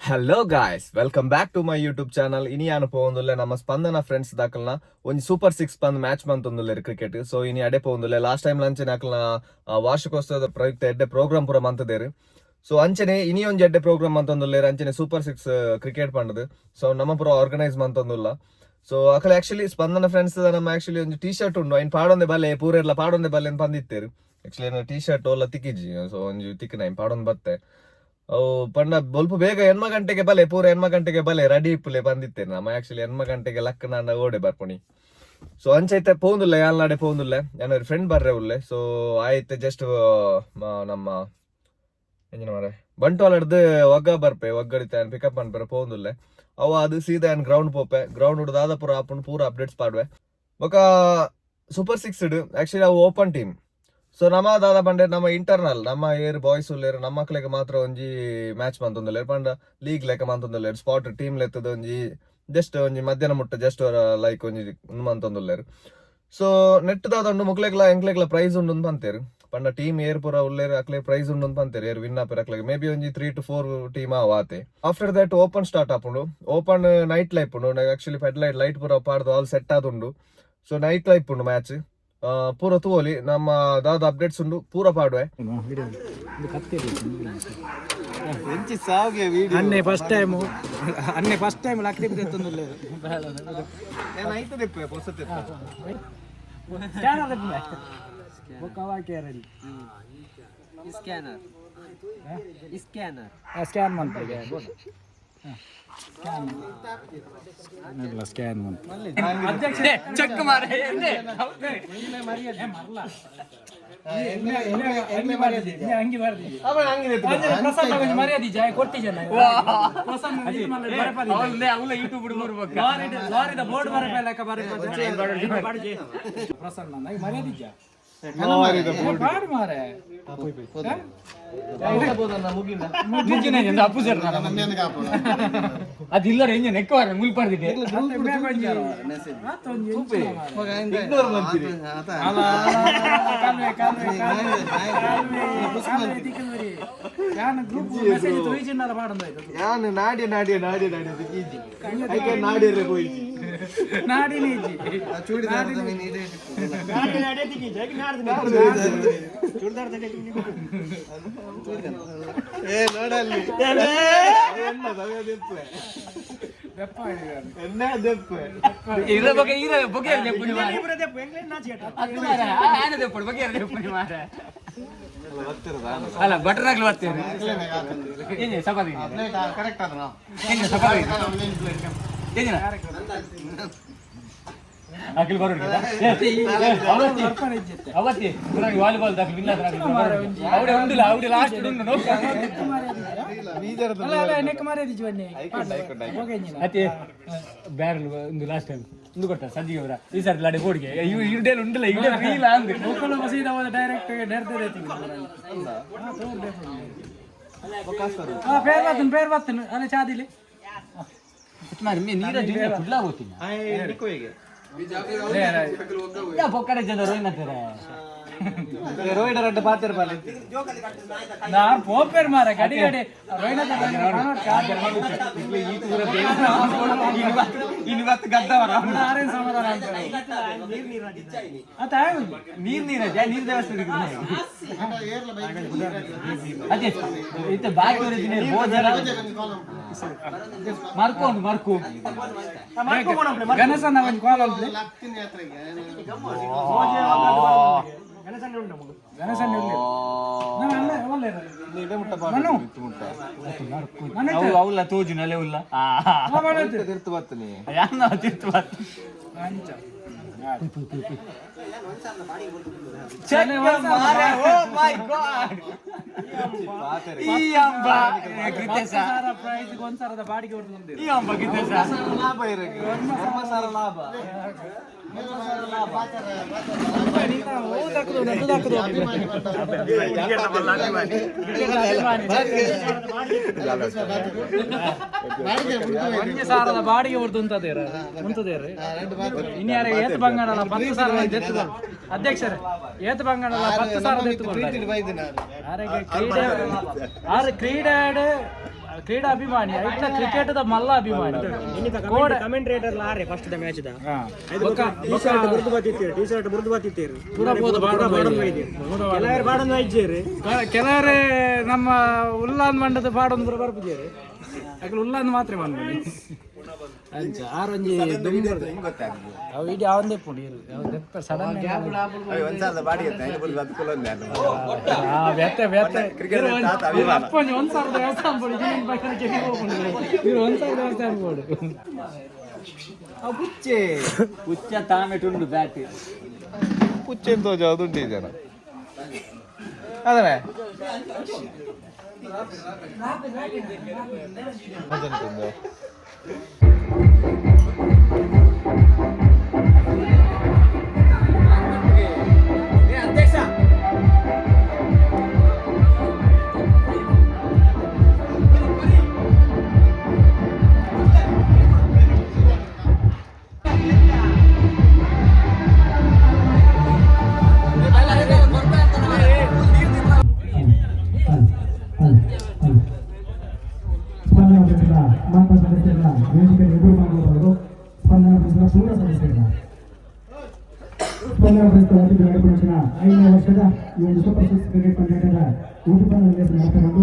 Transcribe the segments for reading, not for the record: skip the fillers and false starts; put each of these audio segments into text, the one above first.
Hello guys, welcome back to my YouTube channel. ಇನಿ ಅನುಪವೊಂದುಲ್ಲೆ ನಮ್ಮ ಸ್ಪಂದನ ಫ್ರೆಂಡ್ಸ್ ದಾಕಲ್ನ ಒಂಜಿ ಸೂಪರ್ 6 ಪಂದ್ ಮ್ಯಾಚ್ ಮಂತೊಂದುಲ್ಲೆರ್ ಕ್ರಿಕೆಟ್. ಸೊ ಇನಿ ಅಡೆ ಪೋಂದುಲ್ಲೆ ಲಾಸ್ಟ್ ಟೈಮ್ ಲಂಚನೆ ಅಕಲ್ನ ವಾರ್ಷಿಕೋತ್ಸವದ ಪ್ರಯುಕ್ತ ಎಡ್ಡೆ ಪ್ರೋಗ್ರಾಮ್ ಪೂರ ಮಂತದೇರು. ಸೊ ಅಂಚನೆ ಇನಿ ಒಂಜಿ ಎಡ್ಡೆ ಪ್ರೋಗ್ರಾಮ್ ಮಂತೊಂದುಲ್ಲೆರ್ ಅಂಚನೆ ಸೂಪರ್ 6 ಕ್ರಿಕೆಟ್ ಪಂಡದು. ಸೊ ನಮ್ಮ ಪೂರ ಆರ್ಗನೈಸ್ ಮಂತೊಂದುಲ್ಲ. ಸೊ ಅಕಲ್ ಆಕ್ಚುಲಿ ಸ್ಪಂದನ ಫ್ರೆಂಡ್ಸ್ ನಮ್ಮ ಆಕ್ಚುಲಿ ಒಂದು ಟೀ ಶರ್ಟ್ ಉಂಡು ಐನ್ ಪಾಡೊಂದೆ ಬಲ್ಲೆ ಪೂರೆರ್ಲ ಪಾಡೊಂದೆ ಬಲ್ಲೆ ಅಂತ ಪಂದಿತ್ತೇರು. ಆಕ್ಚುಲಿ ಟೀ ಶರ್ಟ್ ಓಲ್ಲ ತಿಕ್ಕಿಜಿ. ಸೊ ಒಂಜಿ ತಿಕ್ಕಿನ ಪಾಡೊಂದು ಬತ್ತೆ ಅವು ಪಂಡ ಬೊಲ್ಪ ಬೇಗ 8 ಗಂಟೆಗೆ ಬಲೆ ಪೂರ 8 ಗಂಟೆಗೆ ಬಲೆ ರೆಡಿ ಇಪ್ಪಲೆ ಬಂದಿತ್ತೇನೆ ನಮ್ಮ ಆಕ್ಚುಲಿ 8 ಗಂಟೆಗೆ ಲಕ್ಕ ನಾನು ಓಡೆ ಬರ್ಪಣಿ. ಸೊ ಅಂಚೈತೆ ಪೋಂದುಲ್ಲ ಯಾಲ್ನಾಡೆ ಪೋಂದುಲ್ಲೆ ಏನಾದ್ರು ಫ್ರೆಂಡ್ ಬರ್ರೆ ಉಲ್ಲೆ. ಸೊ ಆಯ್ತು ಜಸ್ಟ್ ನಮ್ಮ ಎಂಜಿನ ಮಾರೆ ಬಂಟ್ವಾಳಡ್ದು ಒಗ್ಗ ಬರ್ಪೆ ಒಗ್ಗಡಿತೆ ಪಿಕಪ್ ಮಾಡ್ಬಾರೆ ಪೋಂದುಲ್ಲೆ ಅವ ಅದು ಸೀದಾ ಏನ್ ಗ್ರೌಂಡ್ ಪೋಪೆ ಗ್ರೌಂಡ್ ಹುಡ್ದು ಆದ ಪೂರ ಆಪುಂಡು ಪೂರ ಅಪ್ಡೇಟ್ಸ್ ಪಾಡ್ವೆ ಬೊಕ ಸೂಪರ್ 6 ಆಕ್ಚುಲಿ ಅವು ಓಪನ್ ಟೀಮ್. ಸೊ ನಮ್ಮ ದಾದ ಪಂಡೆ ನಮ್ಮ ಇಂಟರ್ನಲ್ ನಮ್ಮ ಏರ್ ಬಾಯ್ಸ್ ಉಲ್ಲೇರು ನಮ್ಮ ಮಕ್ಳಿಗೆ ಮಾತ್ರ ಒಂಜಿ ಮ್ಯಾಚ್ ಮಂತೊಂದುಲ್ಲೇರು ಪಂಡ ಲೀಗ್ ಲೆಕ್ಕ ಮಂತೊಂದುಲ್ಲೇರು ಸ್ಪಾಟ್ ಟೀಮ್ ಲೆತ್ತದ ಒಂಜಿ ಜಸ್ಟ್ ಒಂಜಿ ಮಧ್ಯಾಹ್ನ ಮುಟ್ಟ ಜಸ್ಟ್ ಲೈಕ್ ಒಂಜಿ ಮಂತೊಂದುಲ್ಲೇರು. ಸೊ ನೆಟ್ ದಾದ ಉಂಡು ಮುಕ್ಲೆಗ್ಲ ಎಂಕ್ಲೆಗ್ಲ ಪ್ರೈಸ್ ಉಂಡು ಪಂತೇರು ಪಂಡ ಟೀಮ್ ಏರ್ ಪೂರ ಉಲ್ಲೇರು ಅಕ್ಲೆ ಪ್ರೈಸ್ ಉಂಡು ಪಂತೇರು ಏರ್ ವಿನ್ ಆಪೇರು ಅಕ್ಲೆಗೆ ಮೇ ಬಿ ಒಂಜಿ 3 to 4 ಟೀಮ್ ಆವಾತೆ. ಆಫ್ಟರ್ ದಟ್ ಓಪನ್ ಸ್ಟಾರ್ಟ್ ಆಪುಂಡು. ಓಪನ್ ನೈಟ್ ಲೈಪ್ ಉಂಡು ಆಕ್ಚುಲಿ ಫೆಡ್ ಲೈಟ್ ಪೂರ ಪಾಡ್ದು ಆಲ್ ಸೆಟ್ ಆದುಂಡು. ಸೊ ನೈಟ್ ಲೈಪ್ ಉಂಡು ಮ್ಯಾಚ್ ಪೂರ ತೂವಲಿ ನಮ್ಮ ದಾದ ಅಪ್ಡೇಟ್ಸ್ ಉಂಡು ಪೂರ ಪಾಡ್ವೆ. ಅನ್ನೆ ಫಸ್ಟ್ ಟೈಮ್ ಲಕ್ಡಿ ಬಿದ್ದೊಂದುಲ್ಲೆ ಸ್ಕ್ಯಾನ್ ಮಾಡ್ತಾರೆ ಸ್ಕ್ಯಾನ್ ಚೆಕ್ ಮಾಡಿ ಅದಿಲ್ಲ ನೆಕ್ಕವಾರ ಮುಲ್ಪಾರ್ದಿದೆ ನಾಡಿ ನಾಡಿ ನಾಡಿ ನಾಡಿ ನಾಡಿ ಹೋಗಿ ಅಲ್ಲ ಬಟರ್ನಾಗ್ಲು ಬರ್ತೇನೆ ಅಖಿಲ್ ಬರೋಣ ಅವತ್ತಿ ವಾಲಿಬಾಲ್ ದಾಖಲೆ ವಿನ್ ಅವಡೆ ಉಂಡಿಲ್ಲ ಅವಡೆ ಲಾಸ್ಟ್ ಅತಿ ಬ್ಯಾರಲ್ ಒಂದು ಲಾಸ್ಟ್ ಟೈಮ್ ಒಂದು ಕೊಟ್ಟ ಸಂಜಿಗೆ ಅವರ ಈ ಸಾರಿ ಲಾಡೆ ಬೋರ್ಡ್ಗೆ ಇಡೇಲಿ ಉಂಡಿಲ್ಲ ಇಡೇ ಇಲ್ಲ ಅಂದ್ ಡೈರೆಕ್ಟ್ ಪೇರ್ ಬರ್ತೇನೆ ಅಲ್ಲ ಚಾದಿಲಿ ನೀರ ಕುಡ್ಲಾ ಹೋಗ್ತೀನಿ ಪೊಕ್ಕಡೆ ಜನ ರೋಯ್ನತ್ತಾರೆ ರೋಯ್ಡರ್ ಅಡ್ಡ ಪಾತ್ರ ಬಾಲೆ ನಾ ಪೋಪೇರ್ ಮಾರ ಗಡಿ ಗಡಿ ಇವತ್ತು ಗದ್ದವರ ಆರೇನ್ ಸಮಾಧಾನ ಅಂತ ನೀರ್ ನೀರ್ ದೇವಸ್ಥಾನ ಅದೇ ಇತ್ತ ಬಾಕಿ ಹೊರದಿನ ಬೋಜರ ಮರ್ಕು ಗಣೇಶನ ಒಂದು ಕಾಲ್ ಅಲ್ರಿ ಅವಲ್ಲ ತೋಜಿನಲೆ ಉಲ್ಲ ತಿರ್ತು ಬರ್ತೀನಿ ತಿರ್ತು ಬರ್ತೀನಿ ಒಂದ್ಸರದ ಬಾಡಿಗೆ ಲಾಭ ಸಾರದ ಬಾಡಿಗೆ ಉಂಟದೇರ ಇನ್ಯಾರ ಏತ್ ಬಂಗಾಳ 10 ಸಾವಿರ ಅಧ್ಯಕ್ಷರೇ ಏತ್ ಬಂಗಾಳ 10 ಸಾವಿರ ಕ್ರೀಡೆ ಕ್ರೀಡಾ ಅಭಿಮಾನಿ ಐಟ್ಲ ಕ್ರಿಕೆಟ್ದ ಮಲ್ಲ ಅಭಿಮಾನಿ ಕಮೆಂಟ್ರೇಟರ್ ಲಾರೆ ಫಸ್ಟ್ ದ ಮ್ಯಾಚ್ ದ ಕೆಲವರೇ ನಮ್ಮ ಉಲ್ಲಾನ್ ಮಂಡದ ಪಾಡೊಂದು ಬರ್ಬಿದ್ದೀರಿ ಯಾಕೆ ಉಲ್ಲಾನ್ ಮಾತ್ರ ಬಂದ್ಬಿಡಿ ಅಂಚ ಆರೊಂಜಿ ಅವು ಇಡೀ ಅವಂದೇ ಪುಡಿ ಸಡನ್ ಒಂದ್ ಸಾವಿರದ ವ್ಯವಸ್ಥಾನ ಪಡಿ ಇವ್ರು 1,000 ವ್ಯವಸ್ಥಾನ ಪೋಡು ಪುಚ್ಚ ತಾಮೆಟುಂಡು ಬ್ಯಾಟ್ ಪುಚ್ಚೆಂತೋ ಜಾದುಂಡಿ ಜನ ಅದನ್ನೇ ಅದಂತಂದು ಐದನೇ ವರ್ಷದ ಈ ಒಂದು ಸೂಪರ್ ಸಿಕ್ಸ್ ಕ್ರಿಕೆಟ್ ಪಂದ್ಯದ ಉಡುಪನಲ್ಲಿ ನಡೆಸಿಕೊಂಡು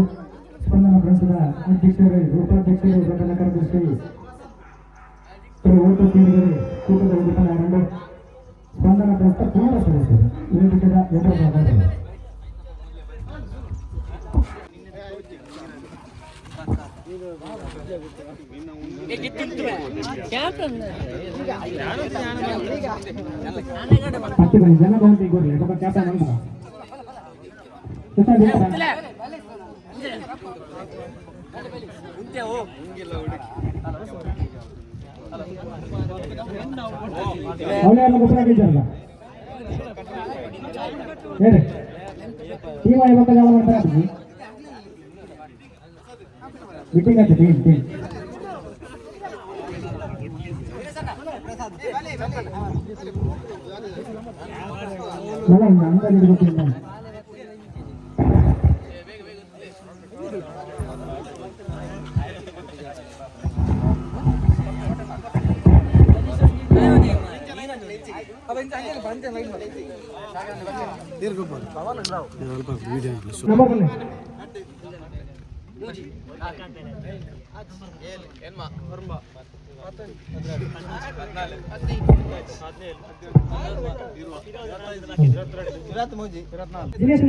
ಸ್ಪಂದನ ಫ್ರೆಂಡ್ಸ್ನ ಅಧ್ಯಕ್ಷರು ಉಪಾಧ್ಯಕ್ಷರು ಘಟನಾ ಕಾರ್ಯದರ್ಶಿ ಓಟು ಟೀಮ್ಗಳಿಗೆ ಕೂಟದ ಉಡುಪನ ಎರಡು ಸ್ಪಂದನ ಫ್ರೆಂಡ್ಸ್ನ ಪೂರ್ಣ ಸದಸ್ಯರು ವೇದಿಕೆಯ ಎಲ್ಲರೂ ಭಾಗವಹಿಸಿದರು. ಜನ ಬಹುತೇಕ ಗೊತ್ತಿಲ್ಲ ಕ್ಯಾಪ್ಟನ್ ಅಂತ ಅವಳೆಲ್ಲ ಗೊತ್ತಾಗಿದ್ದಾರಲ್ಲ ಹೇಳಿ ಟೀಮ್ ಯಾವಾಗ ಜಾಲ ಮಾಡ್ತಾರೆ ಮೀಟಿಂಗ್ ಆಯ್ತು ಟೀಮ್ ಅಂದ ಗೊತ್ತಿಲ್ಲ ದಿನೇಶ್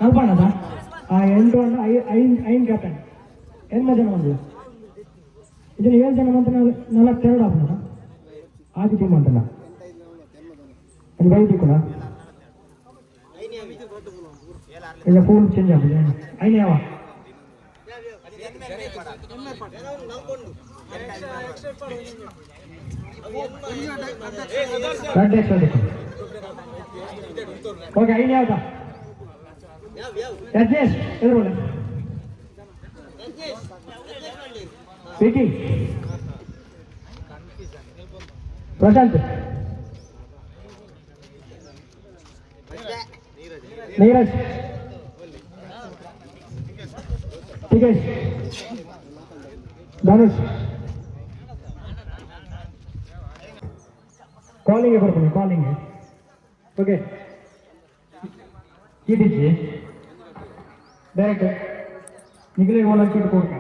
ನಲ್ಪಣ್ಣ ಎಂಟು ಐದು ಕ್ಯಾಪ್ಟನ್ ಎನ್ನ ಜನ ಬಂದು ಇದನ್ನು 7 ಜನ ಮಂತ್ರ 42 ಆಗ್ಬೋದ ಆದಿ ಟೀಮ್ ಅಂತಲ್ಲ ಅದು ಬೈದಿ ಕೂಡ ಇಲ್ಲ ಫುಲ್ ಚೇಂಜ್ ಆಗಿದೆ ಐದು ಯಾವ ಓಕೆ ಐದು ಯಾವ್ದ ಯಜ್ಞೇಶ್ ಎದುರು ವಿಕಿ ಪ್ರಶಾಂತ್ ನೀರಜ್ ಟಿಕೇಶ್ ಧನುಷ್ ಕಾಲಿಂಗ್ ಬರ್ತೀನಿ ಕಾಲಿಂಗ್ ಓಕೆ ಕೀಟಿಸಿ ಡೈರೆಕ್ಟ್ ನಿಗಲೇ ಓಲಕ್ಕೆ ಕೊಡ್ತಾ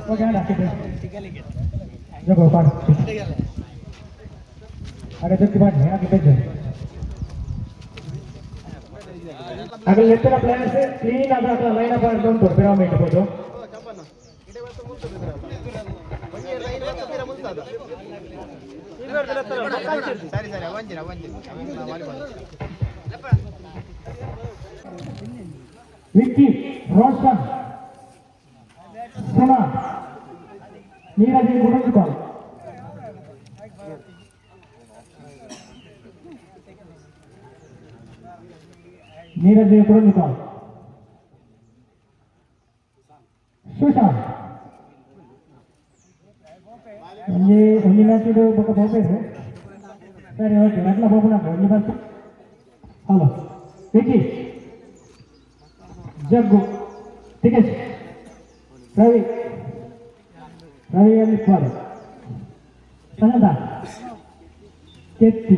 ಓಕೆ ಹಾಗೆ ಜಗ್ಗಿ ಮಾಡಿ ಹಾಗೆ ಬೆದ್ದು ಹಾಗೆ ಎತ್ತಿನ ಪ್ಲೇಯರ್ಸ್ ಕ್ಲೀನ್ ಆದ ಲೈನ್ ಅಪ್ ಉಂಟು ಪಿರಾಮಿಡ್ ಇರ್ಬೋದು. ವಿಕ್ಕಿ, ರೋಷನ್, ಸುನಾ, ನೀರಜ್ ಗುಡಂಜುಕಾಲ್, ನೀರಜ್ ಗುಡಂಜುಕಾಲ್, ಸುಶಾಂತ್ ಒಂಜಿ ಮ್ಯಾಚ್ ಇದು ಬೊಕ್ಕ ಹೋಗ್ಬೇಕು. ಸರಿ ಓಕೆ ಅಟ್ಲ ಹೋಗೋಣ ಒಂದು ಬಂತು. ಹಲೋ ವಿಕ್ಕಿ, ಜಗ್ಗು, ಟಿಕೆಟ್, ರವಿ ರವಿಯಲ್ಲಿ ಸ್ವಾರಿ, ಸಂಗದ, ಕೆತ್ತಿ,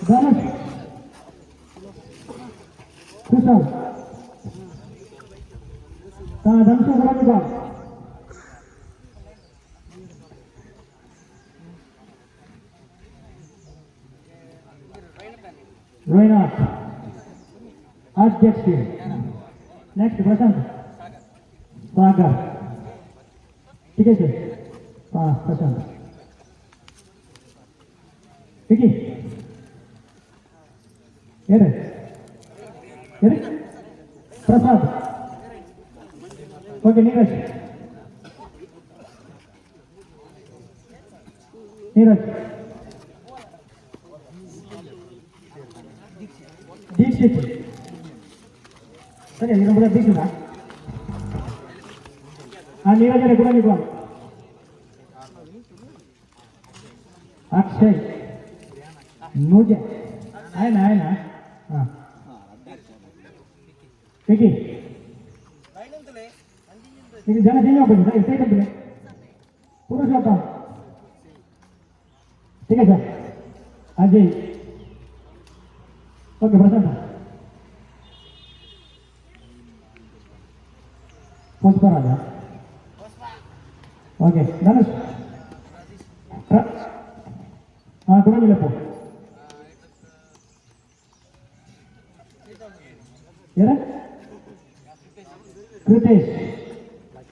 ಧನುಷ್, ಕುಶಲ್, ಧನುಷ್ ಬರೋದಿಲ್ಲ, ರೋಹಿನಾಥ್, ಅಧ್ಯಕ್ಷ, ನೆಕ್ಸ್ಟ್ ಪ್ರಶಾಂತ್, ಸಾಗರ್, ಟಿಕೆಟ್, ಪ್ರಶಾಂತ್, ವಿಕಿ, ಏರೆ ಏರೆ ಪ್ರಸಾದ್, ಓಕೆ ನೀರಜ್ ನೀರಜ್ ದೀಕ್ಷಿತ್, ಸರಿ ಈಗ ಕೂಡ ದೀಕ್ಷಿತ ನೀರಜರೇ ಕೂಡ ನೀವು ಅಕ್ಷಯ್ ನೂಜ ಆಯ್ನ ಆಯ್ನ ಹಾಂ ವಿಕಿ ಈಗ ಜನ ಚೇಂಜ್ ಆಗ್ಬೋದು ಎಷ್ಟೇ ಕಂತಿಲ್ಲ ಪುರುಷೋತ್ತಮ ठीक है सर अजय ओके प्रशांत पुष्पराजा ओके धनुष हाँ गुड मिलपो यार कृतेश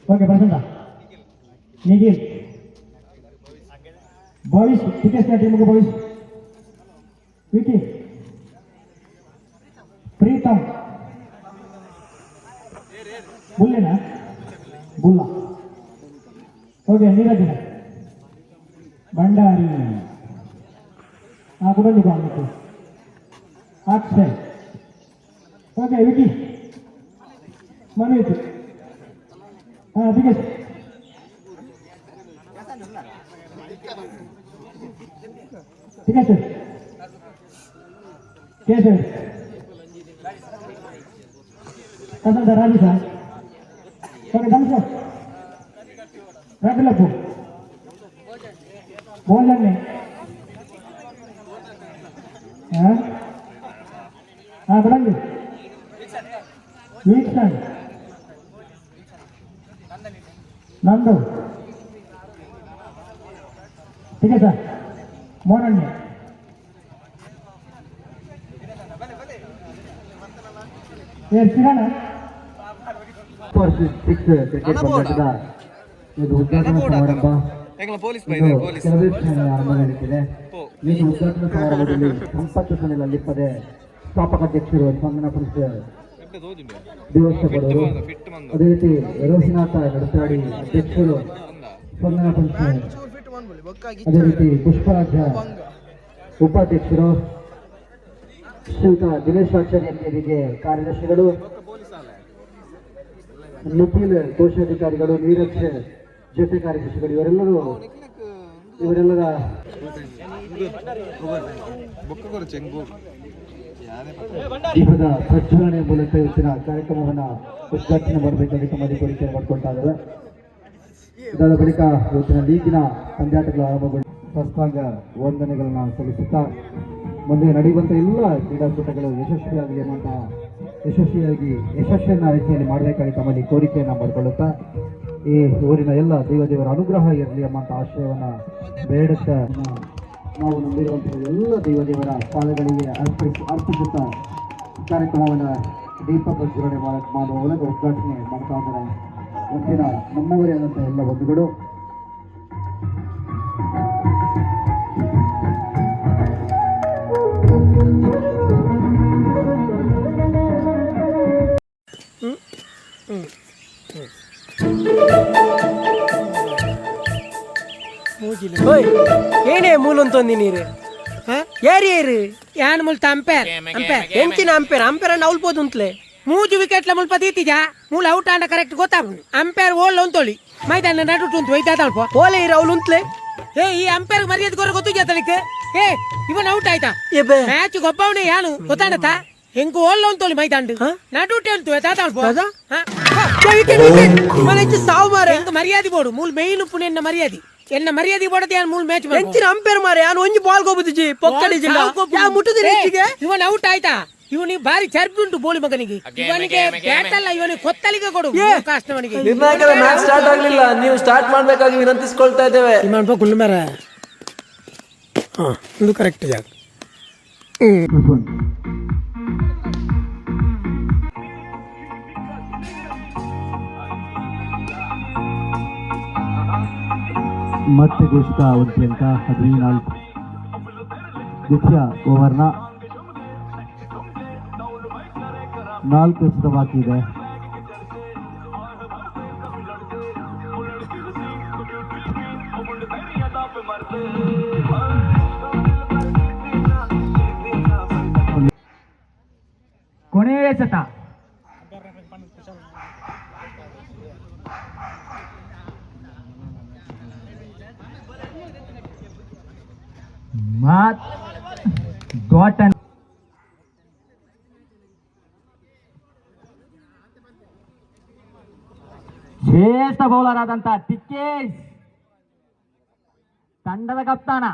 ओके प्रशांत निखिल भविष टिकेट टीम को भविष विकी प्रीतम बुल्ले ना बुल्ला ओके नीरज भंडारी हाँ कुछ दुकान अक्षय ओके विकी मनीष हाँ ठीक है ठीक है सर क्या सर कसं sir Raju sir okay done sir रख लो भोजन में हाँ हाँ बढ़ाइए वीक्षण नंदू ठीक है सर मोहन ये किरण ಕ್ರಿಕೆಟ್ ಪಂದ್ಯದ ಇದು ಉದ್ಘಾಟನಾ ಸಮಾರಂಭ ಕೆಲವೇ ಕ್ಷಣಗಳ ಆರಂಭವಾಗುತ್ತಿದೆ. ಈ ಉದ್ಘಾಟನಾ ಸಮಾರಂಭದಲ್ಲಿ ಸಂಪತ್ತು ಸನಿಲಲ್ಲಿಪ್ಪದೆ ಸ್ಥಾಪಕ ಅಧ್ಯಕ್ಷರು ಸ್ಪಂದನ ಪರಿಷತ್ ದಿವಸ ಬಡವರು, ಅದೇ ರೀತಿ ರೋಹಿನಾಥ ನಡಸಾಡಿ ಅಧ್ಯಕ್ಷರು ಸ್ಪಂದನ ಪರಿಷತ್, ಅದೇ ರೀತಿ ಪುಷ್ಪರಾಜ ಉಪಾಧ್ಯಕ್ಷರು, ಶ್ರೀಯುತ ದಿನೇಶ್ ಆಚಾರ್ಯರಿಗೆ ಕಾರ್ಯದರ್ಶಿಗಳು, ನಿಖಿಲ್ ಕೋಶಾಧಿಕಾರಿಗಳು, ನೀರಜ್ ಜೊತೆ ಕಾರ್ಯದರ್ಶಿಗಳು, ಇವರೆಲ್ಲರ ದೀಪದ ಪ್ರಜ್ವಲನೆ ಮೂಲಕ ಇವತ್ತಿನ ಕಾರ್ಯಕ್ರಮವನ್ನು ಉದ್ಘಾಟನೆ ಮಾಡಬೇಕಾಗಿ ತಮ್ಮಲ್ಲಿ ಕೋರಿಕೆ ಮಾಡಿಕೊಳ್ತಾ ಇದ್ದಾರೆ. ಇದಾದ ಬಳಿಕ ಇವತ್ತಿನ ಲೀಗಿನ ಪಂದ್ಯಾಟಗಳು ಆರಂಭಗೊಂಡು ಸಾಷ್ಟಾಂಗ ವಂದನೆಗಳನ್ನ ಸಲ್ಲಿಸುತ್ತಾ ಮುಂದೆ ನಡೆಯುವಂಥ ಎಲ್ಲ ಕ್ರೀಡಾಕೂಟಗಳು ಯಶಸ್ವಿಯಾಗಲಿ ಅನ್ನುವಂತಹ ಯಶಸ್ವಿಯನ್ನ ರೀತಿಯಲ್ಲಿ ಮಾಡಬೇಕಾಗಿ ತಮ್ಮಲ್ಲಿ ಕೋರಿಕೆಯನ್ನು ಮಾಡಿಕೊಳ್ಳುತ್ತಾ ಈ ಊರಿನ ಎಲ್ಲ ದೇವದೇವರ ಅನುಗ್ರಹ ಇರಲಿ ಎಂಬಂಥ ಆಶಯವನ್ನು ಬೇಡುತ್ತಾ ನಾವು ನಂಬಿರುವಂತಹ ಎಲ್ಲ ದೇವದೇವರ ಪಾದಗಳಿಗೆ ಅರ್ಪಿಸುತ್ತಾ ಕಾರ್ಯಕ್ರಮವನ್ನು ದೀಪ ಪ್ರಜ್ವಲನೆ ಮಾಡುವ ಮೂಲಕ ಉದ್ಘಾಟನೆ ಮಾಡ್ತಾ ಇದ್ದಾರೆ. ಮುಂದಿನ ನಮ್ಮವರೇ ಆದಂತಹ ಎಲ್ಲ ಬಂಧುಗಳು ಏನೇ ಮೂಲೊಂತೊಂದಿ ನೀರು ಯಾರು ಯಾರು ಯಾನ್ ಮುಲ್ತ ಅಂಪೇರ್ ಅಂಪೇರ್ ಎಂಚಿನ ಅಂಪೇರ್ ಅಂಪೇರ್ ಅನ್ನ ಅವಲ್ಬೋದು ಅಂತಲೇ 3 ವಿಕೆಟ್ಲ ಮುಲ್ಪ ತೀತಿಜ ಮೂಲ ಔಟ್ ಆಂಡ ಕರೆಕ್ಟ್ ಗೊತ್ತಾಗ ಅಂಪೇರ್ ಓಲ್ ಒಂತೊಳಿ ಮೈದಾನ ನಡುಟು ಅಂತ ಒಯ್ದಾದ ಅಲ್ಪ ಓಲೆ ಇರ ಅವಳು ಅಂತಲೇ ಈ ಅಂಪೇರ್ ಮರ್ಯಾದೆ ಕೊರ ಗೊತ್ತು ಜತನಿಕ್ಕೆ ಇವನ್ ಔಟ್ ಆಯ್ತಾ ಮ್ಯಾಚ್ ಗೊಬ್ಬವನೇ ಯಾನು ಗೊತ್ತಾಡತಾ ಹೆಂಗು ಓಲ್ ಒಂತೊಳಿ ಮೈದಾಂಡು ನಡುಟೆ ಅಂತ ಒಯ್ದಾದ ಅಲ್ಪ ಸಾವು ಮಾರ ಮರ್ಯಾದೆ ಬೋಡು ಮೂಲ ಮೇಯ್ನು ಪುಣೆ ಎನ್ನ ಮರ್ಯಾದೆ ಎನ್ನ ಮರ್ಯಾದೆ ಬೋಡದೆ ಯಾನ್ ಮೂಲ ಮ್ಯಾಚ್ ಎಂಚಿನ ಅಂಪೇರ್ ಮಾರ ಯಾನು ಒಂಜಿ ಬಾಲ್ ಗೋಬುದಿಜಿ ಪೊಕ್ಕಡಿ ಜಿಲ್ಲ ಯಾ ಮುಟ್ಟುದಿ ನೆಚ್ಚಿಗೆ ಇವನ್ ಔಟ್ ಆಯ್ತಾ ಇವನಿಗೆ ಬಾರಿ ಚರ್ಪಿ ಉಂಟು ಬೋಳಿ ಮಗನಿಗೆ ಇವನಿಗೆ ಬ್ಯಾಟ್ ಅಲ್ಲ ಇವನಿಗೆ ಕೊತ್ತಲಿಗೆ ಕೊಡು ಕಾಷ್ಟವನಿಗೆ ನಿರ್ಣಾಯಕದ ಮ್ಯಾಚ್ ಸ್ಟಾರ್ಟ್ ಆಗ್ಲಿಲ್ಲ, ನೀವು ಸ್ಟಾರ್ಟ್ ಮಾಡ್ಬೇಕಾಗಿ ವಿನಂತಿಸಿಕೊಳ್ತಾ ಇದ್ದೇವೆ. ಕುಳ್ಳು ಮೇರ ಇದು ಕರೆಕ್ಟ್ ಜಾಗ ಮತ್ತೆ ಘೋಷಿತ ಅವಧಿ ಅಂಕ 14. ದ್ವಿತೀಯ ಓವರ್ನ 4 ಎಸೆತ ಬಾಕಿ ಇದೆ. ಕೊನೆಯ ಎಸೆತ ಶ್ರೇಷ್ಠ ಬೌಲರ್ ಆದಂತ ಟಿಕ್ಕೇಶ್ ತಂಡದ ಕಪ್ತಾನ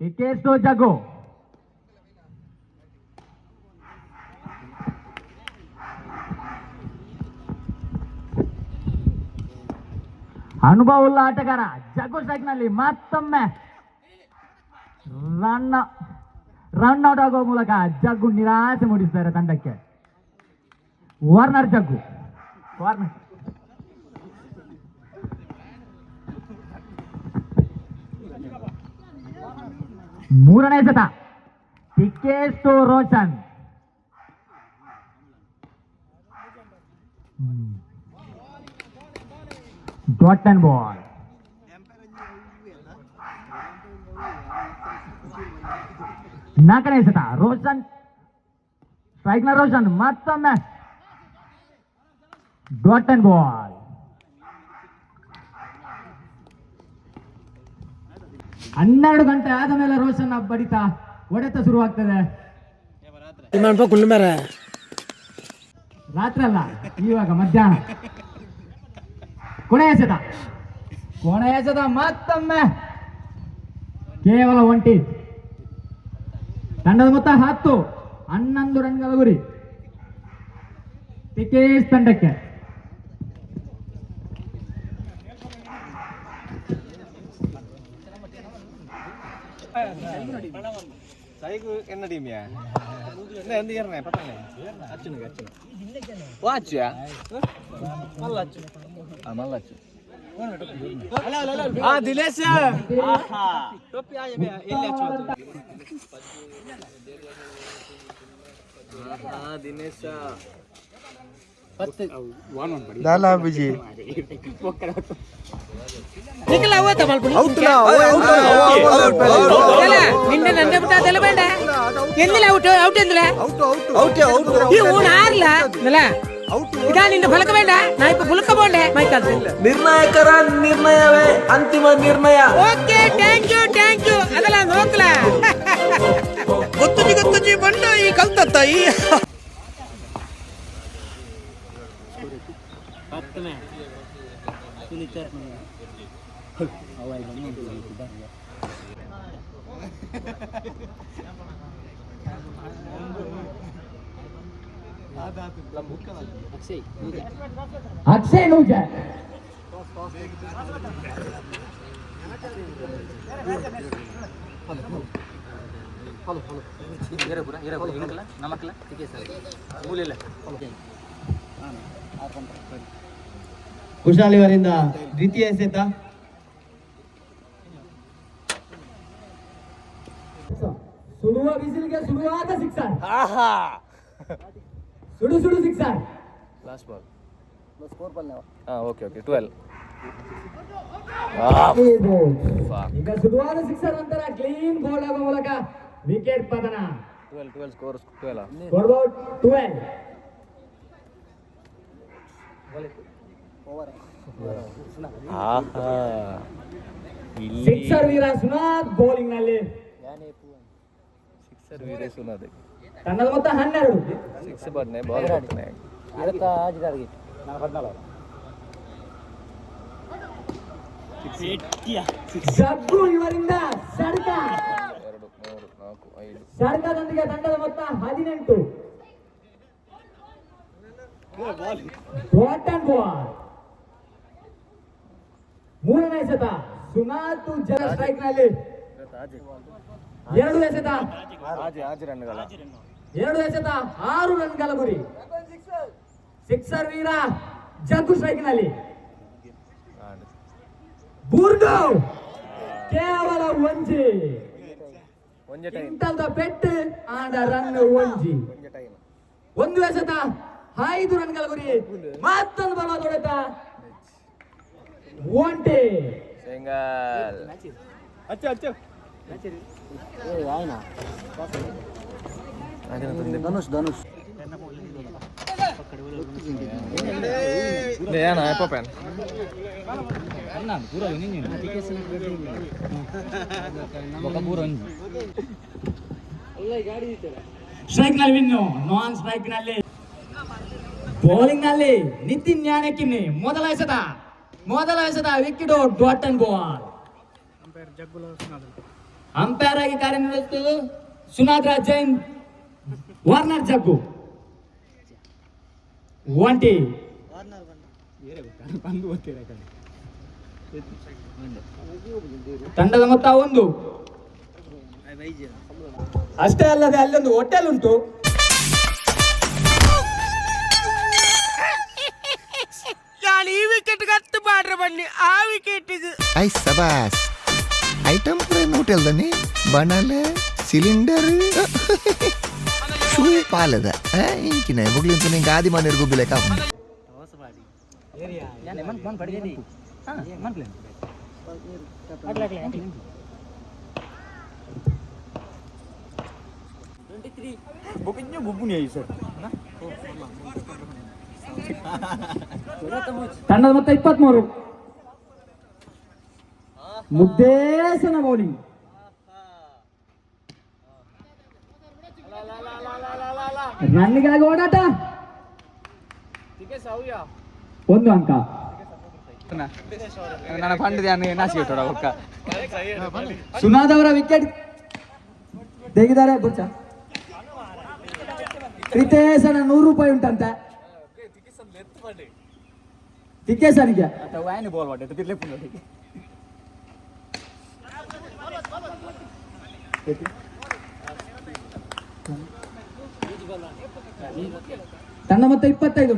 ಟಿಕ್ಕೇಶ್ ಟು ಜಗ್ಗು. ಅನುಭವವುಳ್ಳ ಆಟಗಾರ ಜಗ್ಗು ಸ್ಟ್ರೈಕ್ನಲ್ಲಿ ಮತ್ತೊಮ್ಮೆ ರನ್ ಔಟ್ ಆಗುವ ಮೂಲಕ ಜಗ್ಗು ನಿರಾಸೆ ಮೂಡಿಸಿದ್ದಾರೆ ತಂಡಕ್ಕೆ. ವಾರ್ನರ್ ಜಗ್ಗು ವಾರ್ನರ್ ಮೂರನೇ ಎಸೆತ Tikkesh to Roshan. Dot and ball. ನಾಲ್ಕನೇ ಎಸೆತ ರೋಷನ್ ಸ್ಟ್ರೈಕ್ನ ರೋಷನ್ ಮತ್ತೊಮ್ಮೆ ಡಾಟ್ ಅಂಡ್ ಬಾಲ್. ಹನ್ನೆರಡು ಗಂಟೆ ಆದ ಮೇಲೆ ರೋಷನ್ ಬಡಿತ ಹೊಡೆತ ಶುರುವಾಗ್ತದೆ. ರಾತ್ರಿ ಅಲ್ಲ, ಇವಾಗ ಮಧ್ಯಾಹ್ನ. ಕೊನೆಯ ಎಸೆತ ಮತ್ತೊಮ್ಮೆ ಕೇವಲ 1 ತಂಡದ ಮೊತ್ತ 11 ರನ್ಗಳ ಗುರಿ ಟಿಕ್ಕೇಶ್ ತಂಡಕ್ಕೆ. Saya என்ன டீம் யா என்ன எந்த ஏறனே பத்தனே அச்சுனுங்க வாட்ச் யா மல்லாச்சு மல்லாச்சு ದಿನೇಶ ಟೋಪಿ ಆಯ ಬೇ ಎಲ್ಲಿ ಅಚ್ಚು ದಿನೇಶ ಲಾಲಾ ಬಿಜಿ ನಿಕಲ ಅವತ ಮಲ್ಪುನಿ ಔಟ್ ನಿಂದ ನಂದೆ ಬಿಟ್ಟ ಅದೆಲ್ಲ ಬೇಡ ಎಂದಿಲ್ಲ ಔಟ್ ಎಂದಿಲ್ಲ ಔಟ್ ಈ ಓನ್ ಆರ್ಲ ನಲ ಈಗ ನಿಂದ ಫಲಕ ಬೇಡ ನಾ ಇಪ್ಪ ಫಲಕ ಬೋಂಡೆ ಮೈಕಲ್ ನಿರ್ಣಾಯಕರ ನಿರ್ಣಯವೇ ಅಂತಿಮ ನಿರ್ಣಯ. ಓಕೆ ಥ್ಯಾಂಕ್ ಯು ಅದಲ್ಲ ನೋಕಲ ಗೊತ್ತುಜಿ ಬಂಡ ಈ ಕಲ್ತತ್ತಾಯಿ ಪತ್ತನೆ ಸುಲಿಚರ್ ಅವೈ ಅಕ್ಷಯ್ ನೂಜ ಕುಶಾಲ್ ಇವರಿಂದ ದ್ವಿತೀಯ ಎಸೆತ. ಸುಡುವ ಬಿಸಿಲಿಗೆ ಸುಡುವಾದ ಸಿಕ್ಸರ್. ಸುಡು ಸುಡು ಸಿಕ್ಸರ್. Last ball. ಓಕೆ 12. ಈಗ ಸುಡುವಾದ ಸಿಕ್ಸರ್ ನಂತರ ಕ್ಲೀನ್ ಬೋಲ್ಡ್ ಆಗುವ ಮೂಲಕ ವಿಕೆಟ್ ಪತನ. 12 ಸ್ಕೋರ್ 12. ಸ್ಕೋರ್ಬೋರ್ಡ್ 12. ಸಿಕ್ಸರ್ ವೀರ ಸುನಾಥ್ ಬೌಲಿಂಗ್ ನಲ್ಲಿ. ಸಿಕ್ಸರ್ ವೀರೇ ಸುನಾದೆ. ತಂಡದ ಮೊತ್ತ 12. 6 ಬರ್ನೆ ಬಾಲ್ ಬರ್ತಾನೆ. ಜಗ್ಗು ಇವರಿಂದ ಸಡ್ಕ. 2 3 4 5. ಸಡ್ಕದೊಂದಿಗೆ ತಂಡದ ಮೊತ್ತ 18. Bat and ball. ಮೂರನೇ ಎಸೆತ ಸುನಾಥ್ ಜಲ ಸ್ಟ್ರೈಕ್ ನಲ್ಲಿ. 2 ಎಸೆತ ಆಜ್ ರನ್ಗಳ. 2 ಎಸೆತ 6 ರನ್ಗಳ ಗುರಿ. ಸಿಕ್ಸರ್ ವೀರ ಜಗ್ಗು ಸ್ಟ್ರೈಕ್ ನಲ್ಲಿ. ಬೂರ್ಗೋ ಕೇವಲ ಒಂಜಿ. ಇಂಟಲ್ ದ ಬೆಟ್ ಆಂಡ ರನ್ ಒಂಜಿ. 1 ಎಸೆತ 5 ರನ್ಗಳ ಗುರಿ. ಮತ್ತೊಂದು ಬಲ ಹೊಡೆತ ಒಂಟೆ. ಸಿಂಗಲ್. ಧನುಷ್ ಏನ ಪಪನ್ ಸ್ಟ್ರೈಕ್ ನಲ್ಲಿ ವಿನ್ನು. ನಾನ್ ಸ್ಟ್ರೈಕ್ ನಲ್ಲಿ ಬೌಲಿಂಗ್ ನಲ್ಲಿ ನಿತಿನ್ ಜ್ಞಾನಕ್ಕಿನ್ನಿ. ಮೊದಲ ಎಸೆತ wicket dot and ball. Umpire ಆಗಿ ಕಾರ್ಯನಿರ್ವಹಿಸುವುದು ಸುನಾಥ್ ರಾಜ್ ಜೈನ್, ವಾರ್ನರ್ ಜಗ್ಗು. ಒಂಟಿ ತಂಡದ ಮೊತ್ತ 1. ಅಷ್ಟೇ ಅಲ್ಲದೆ ಅಲ್ಲೊಂದು ಹೋಟೆಲ್ ಉಂಟು. ನಾನು ಈ ವಿಕೆಟ್ ಹತ್ತು ಮಾಡ್ರ ಬನ್ನಿ ಆ ವಿಕೆಟ್ ಐ ಸಬಾಸ್ ಐಟಮ್ ಪ್ರೇಮ್ ಹೋಟೆಲ್ದನಿ ಬಣಲೆ ಸಿಲಿಂಡರ್ ಶೂ ಪಾಲದ ಇಂಕಿನ ಮುಗ್ಲಿಂತ ನಿಂಗೆ ಆದಿ ಮನೆ ಗುಬ್ಬಿಲೆ ಕಾಪ ತಂಡದ ಮೊತ್ತ 23. ಮುದ್ದೇಶನ ಬೌಲಿಂಗ್. ರನ್ನಿಗಾಗಿ ಓಡಾಟ. 1 ಅಂಕ. ಸುನಾದ್ ಅವರ ವಿಕೆಟ್ ತೆಗೆದಾರೆ. ಬುಚ್ಚ ಪ್ರಿತೇಶನ 100 ರೂಪಾಯಿ ಉಂಟಂತೆ. ತಿಕ್ಕೇಶನಿಗೆ ತಂಡ ಮೊತ್ತ 25.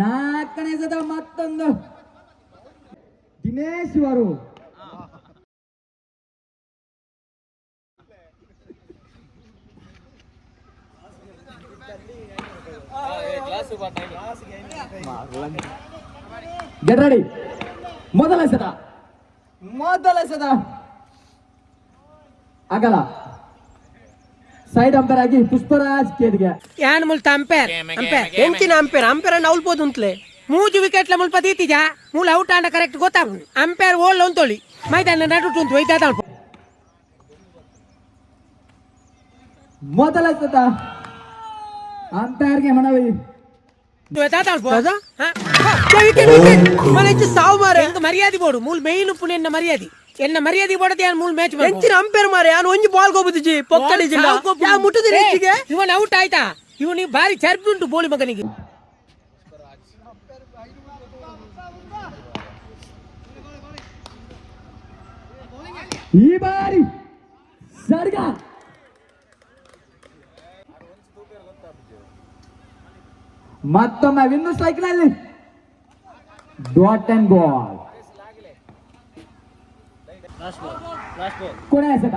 4ನೇ ಎಸೆತ ಮತ್ತೊಂದು ದಿನೇಶ್ ಅವರು. Get ready. ಮೊದಲ ಎಸೆತ ಅಗಲ. ಸೈಡ್ ಅಂಪೈರ್ ಆಗಿ ಪುಷ್ಪರಾಜ್ ಕೇದ್ಗೆ. ಯಾನ್ ಮುಲ್ತ ಅಂಪೇರ್ ಎಂಚಿನ ಅಂಪೇರ್ ನೌಲ್ಬೋದು ಅಂತಲೇ 3 ವಿಕೆಟ್ಲ ಮುಲ್ಪ ತೀತಿಜ ಮೂಲ ಔಟ್ ಆಂಡ ಕರೆಕ್ಟ್ ಗೊತ್ತಾಗ ಅಂಪೇರ್ ಓಲ್ ಒಂತೊಳಿ ಮೈದಾನ ನಡುಟು ಅಂತ ಒಯ್ದಾದ. ಮೊದಲ ಎಸೆತ ಅಂಪೈರ್ಗೆ ಮನವಿ. ಮರ್ಯಾದೆ ಬೋಡು ಮೂಲ್ ಮೇಯ್ನು ಪುಣೆ ಎನ್ನ ಮರ್ಯಾದೆ ಬೋಡದೆ ಮೂಲ್ ಮ್ಯಾಚ್ ಎಂಚಿನ ಅಂಪೇರ್ ಮಾರೆ ನಾನು ಒಂಜಿ ಬಾಲ್ ಗೋಬುದಿಜಿ ಪೊಕ್ಕಡಿ ಮುಟ್ಟುದಿರಿ ಇವನ್ ಔಟ್ ಆಯ್ತಾ. ಇವನಿಗೆ ಬಾರಿ ಚರ್ಪಿ ಉಂಟು ಬೋಳಿ ಮಗನಿಗೆ. ಈ ಬಾರಿ ಸರ್ಗ ಮತ್ತೊಮ್ಮೆ ವಿನ್ನು ಸ್ಟ್ರೈಕ್ನಲ್ಲಿ ಡಾಟ್ ಅಂಡ್ ಬಾಲ್ ಕೊನೆಯ ಎಸೆತ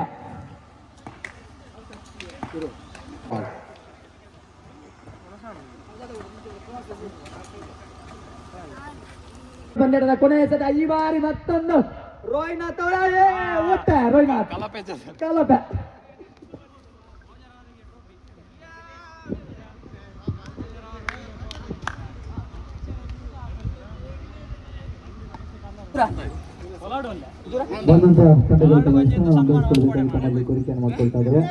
ಪಂದ್ಯದ ಕೊನೆಯ ಎಸೆತ ಈ ಬಾರಿ ಮತ್ತೊಂದು ರೋಹಿನಾಥ್ ರೋಹಿನಾಥ್ ಕಲಪೆ ಬಂದಂತ ತಂಡಗಳು ಕೋರಿಕೆಯನ್ನು ಮಾಡ್ಕೊಳ್ತಾ ಇದ್ದಾರೆ.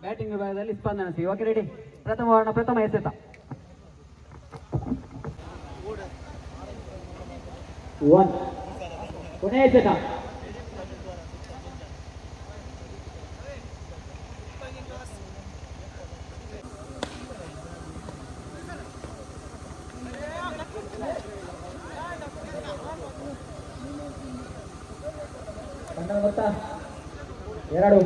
ಬ್ಯಾಟಿಂಗ್ ವಿಭಾಗದಲ್ಲಿ ಸ್ಪಂದನ ಓಕೆ ರೆಡಿ ಪ್ರಥಮ ಎಸೆತ ಕೊನೆಯ ಎಸೆತ ಮೊತ್ತ 2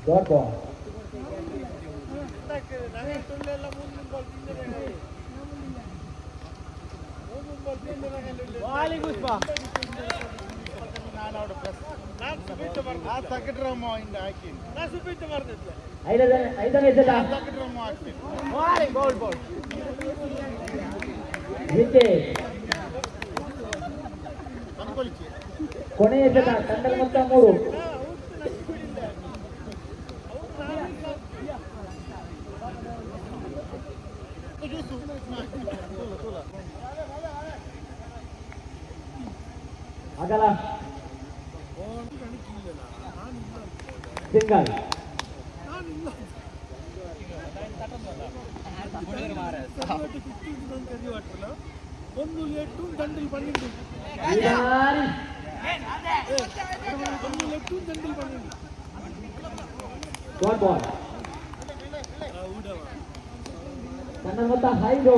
ಡಾಟ್ ಬಾಲ್ ಐದನೇ ಎಸೆತ ಕೊನೆಯ ಎಸೆತ ತಂಡದ ಮೊತ್ತ 3 ಅಗಲ ಸಿಂಗಲ್ ಡಾಟ್ ಬಾಲ್ ನನ್ನ ಮೊತ್ತ 5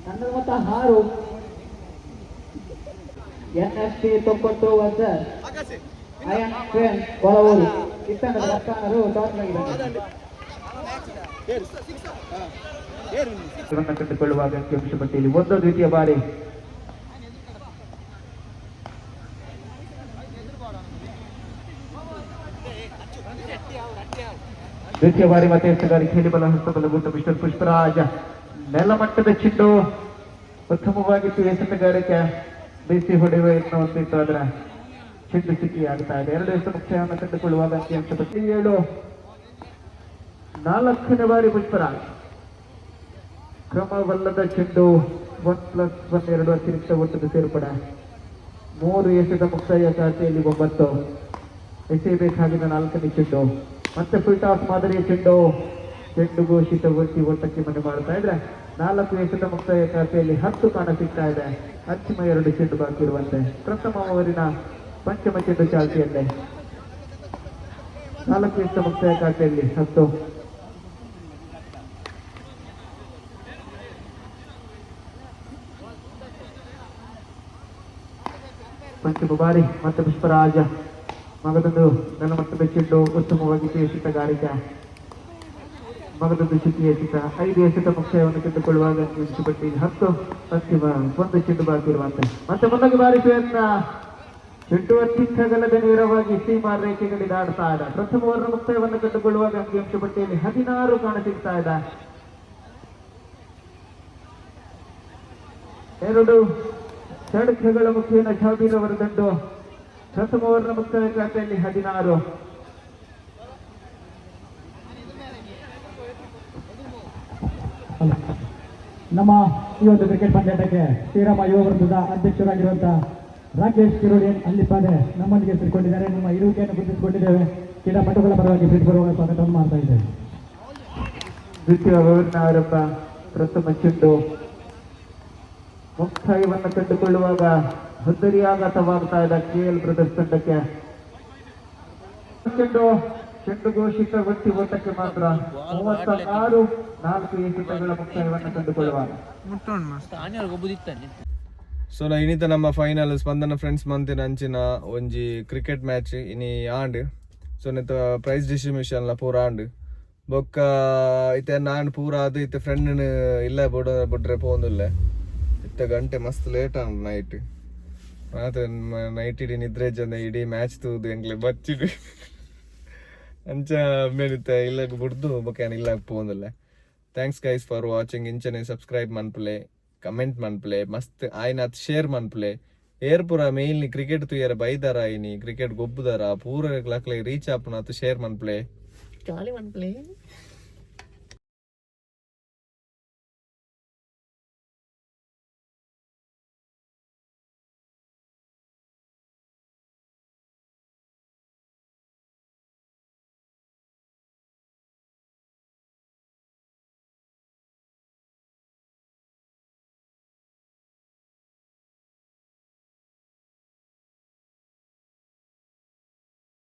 ನನ್ನ ಮೊತ್ತ 6 ಎನ್ಎಫ್ಸಿ 90 ವರ್ಸಸ್ ಐಎನ್ ಟ್ರೇನ್ ಕೊಳವೂರು ಇತ್ತಂಡದ ರಕ್ಷಕರು ಟಾಸ್ ಆಗಿದ್ದಾರೆ ಕಂಡುಕೊಳ್ಳುವಾಗ ಅಂಕಿಅಂಶಪಟ್ಟಿಯಲ್ಲಿ ಒಂದು ದ್ವಿತೀಯ ಬಾರಿ ಮತ್ತೆ ಎಸೆಗಾರಿ ಖೇಲಿಬಲ ಹಸ್ತಬಲ ಗುಟ್ಟು ಮಿಸ್ಟರ್ ಪುಷ್ಪರಾಜ ನೆಲಮಟ್ಟದ ಚಿಂಡು ಉತ್ತಮವಾಗಿತ್ತು ಎಸೆತಗಾರಿಕೆ ಬೇಸಿ ಹೊಡೆಯುವ ಯತ್ನ ಹೊಂದಿತ್ತು ಅದರ ಚಿಂಡು ಸಿಕ್ಕಿ ಆಗ್ತಾ ಇದೆ 2 ಎಸೆ ಮುಖ್ಯವನ್ನು ಕಂಡುಕೊಳ್ಳುವಾಗ ಅಂಕಿಅಂಶಪಟ್ಟಿ 7 4ನೇ ಬಾರಿ ಪುಷ್ಪರಾಜ್ ಕ್ರಮವಲ್ಲದ ಚೆಂಡು 1+1 2 ಅತಿರಿಕ್ತ ಒಟ್ಟದ ಸೇರ್ಪಡೆ 3 ಎಸೆದ ಮುಕ್ತಾಯ ಖಾತೆಯಲ್ಲಿ 9 ಎಸೆಯಬೇಕಾಗಿದ್ದ 4ನೇ ಚೆಂಡು ಮತ್ತೆ ಫುಲ್ ಟಾಸ್ ಮಾದರಿಯ ಚೆಂಡು ಘೋಷಿತಗೊಳಿಸಿ ಒಟ್ಟಕ್ಕೆ ಮನೆ ಮಾಡ್ತಾ ಇದ್ರೆ 4 ಎಸೆದ ಮುಕ್ತಾಯ ಖಾತೆಯಲ್ಲಿ 10 ಕಾಣ ಸಿಗ್ತಾ ಇದೆ ಅಂತಿಮ 2 ಚೆಂಡು ಬಾಕಿ ಇರುವಂತೆ ಪ್ರಥಮ ಓವರಿನ ಪಂಚಮ ಚೆಂಡು ಚಾಲ್ತಿಯಲ್ಲೇ 4 ಎಸೆದ ಮುಕ್ತಾಯ ಖಾತೆಯಲ್ಲಿ 10 ಪಂಚಮ ಬಾರಿ ಮತ್ತೆ ಪುಷ್ಪರಾಜ ಮಗದೊಂದು ನೆಲಮಟ್ಟದ ಚೆಂಡು ಉತ್ತಮವಾಗಿ ಎಸೆತಗಾರಿಕೆ ಮಗದೊಂದು ಶುಚಿ ಎಸೆತ 5 ಎಸೆತ ಮುಕ್ತಾಯವನ್ನು ಕಂಡುಕೊಳ್ಳುವಾಗ ಅಂಕಿಅಂಶಪಟ್ಟಿಯಲ್ಲಿ 10 ಅಂತಿಮ 1 ಚೆಂಡು ಬಾಕಿ ಇರುವಂತೆ ಮತ್ತೆ ಮುಂದಕ್ಕೆ ಬಾರಿ ಪ್ರಯತ್ನ ಚೆಂಡು ಅತ್ಯುಚ್ಚಗಲದ ನೇರವಾಗಿ ಸೀಮಾ ರೇಖೆಗಳಿಗೆ ಆಡ್ತಾ ಇದೆ. ಪ್ರಥಮ ಓವರ್ನ ಮುಕ್ತಾಯವನ್ನು ಕಂಡುಕೊಳ್ಳುವಾಗ ಅಂಕಿಅಂಶ ಪಟ್ಟಿಯಲ್ಲಿ 16 ಕಾಣಸಿಗ್ತಾ ಇದೆ. 2 ಷಡ್ಕಗಳ ಮುಖೇನ ಶಾಬೀರ್ ಅವರ ದಂಡು. ಪ್ರಥಮ ಓವರ್ನ ಮುಕ್ತಾಯ ಖಾತೆಯಲ್ಲಿ 16. ನಮ್ಮ ಈ ಒಂದು ಕ್ರಿಕೆಟ್ ಪಂದ್ಯಾಟಕ್ಕೆ ಶ್ರೀರಾಮ ಯುವ ವೃಂದದ ಅಧ್ಯಕ್ಷರಾಗಿರುವಂತಹ ರಾಕೇಶ್ ಕಿರೋಡಿಯನ್ ಅಲ್ಲಿಪಾದೆ ನಮ್ಮೊಂದಿಗೆ ಸೇರಿಕೊಂಡಿದ್ದಾರೆ. ನಮ್ಮ ಇರುವಿಕೆಯನ್ನು ಗುರುತಿಸಿಕೊಂಡಿದ್ದೇವೆ. ಕ್ರೀಡಾಪಟುಗಳ ಪರವಾಗಿ ಪ್ರೀತಿಪೂರ್ವಕ ಸ್ವಾಗತವನ್ನು ಮಾಡ್ತಾ ಇದ್ದೇವೆ. ದ್ವಿತೀಯ ಓವರ್ನ ಆರಂಭ. ಪ್ರಥಮ ಚೆಂಡು ಮುಕ್ತಾಯವನ್ನು ಕಂಡುಕೊಳ್ಳುವಾಗ ಹುದ್ದರಿ ಆಘಾತವಾಗ್ತಾ ಇದೆ KL ಬ್ರದರ್ಸ್ ತಂಡಕ್ಕೆ. ಚೆಂಡು ಘೋಷಿತ ವ್ಯಕ್ತಿ ಓಟಕ್ಕೆ ಮಾತ್ರ 36-4 ಏಕತೆಗಳ ಮುಕ್ತಾಯವನ್ನು ಕಂಡುಕೊಳ್ಳುವಾಗ. ಸೊ ನಾ ಇನ್ನಿತ ನಮ್ಮ ಫೈನಲ್ ಸ್ಪಂದನ ಫ್ರೆಂಡ್ಸ್ ಮಂತಿನ ಅಂಚಿನ ಒಂಜಿ ಕ್ರಿಕೆಟ್ ಮ್ಯಾಚ್ ಇನಿ ಆಂಡ್. ಸೊ ನೆತ್ತ ಪ್ರೈಸ್ ಡಿಸ್ಟ್ರಿಬ್ಯೂಷನ್ ಪೂರ ಆಂಡ್ ಬೊಕ್ಕ ಇತ್ತೆ ನಾನು ಪೂರ ಅದು ಇತ್ತೆ ಫ್ರೆಂಡ್ ಇಲ್ಲ ಬಿಡ್ರೆ ಪೋಂದಿಲ್ಲ. ಇತ್ತ ಗಂಟೆ ಮಸ್ತ್ ಲೇಟ್ ಆಂಡ್ ನೈಟ್ ನೈಟ್ ಇಡೀ ನಿದ್ರೆ ಜನ ಇಡೀ ಮ್ಯಾಚ್ ತೂದು ಎಂಗ್ಲೆ ಬಚ್ಚಿಡು ಅಂಚ ಮೇಲಿತ್ತ ಇಲ್ಲ ಬಿಡ್ದು ಬೊಕ್ಕ ಇಲ್ಲ ಪೋಂದಿಲ್ಲ. Thanks guys for watching. ಇಂಚನೆ ಸಬ್ಸ್ಕ್ರೈಬ್ ಮನ್ಪುಲೆ, ಕಮೆಂಟ್ ಮನ್ಪುಲೆ, ಮಸ್ತ್ ಆಯ್ನಾತ್ ಶೇರ್ ಮನ್ಪುಲೆ. ಏರ್ ಪೂರ ಮೇಲ್ನಿ ಕ್ರಿಕೆಟ್ ತುಯ್ಯರ ಬೈದಾರ ಆಯ್ನಿ ಕ್ರಿಕೆಟ್ ಗೊಬ್ಬುದಾರ ಪೂರ ಲಕ್ಲೆ ರೀಚ್ ಆಪುನಾತ್ ಶೇರ್ ಮನ್ಪುಲೆ, ಚಾಲಿ ಮನ್ಪುಲೆ.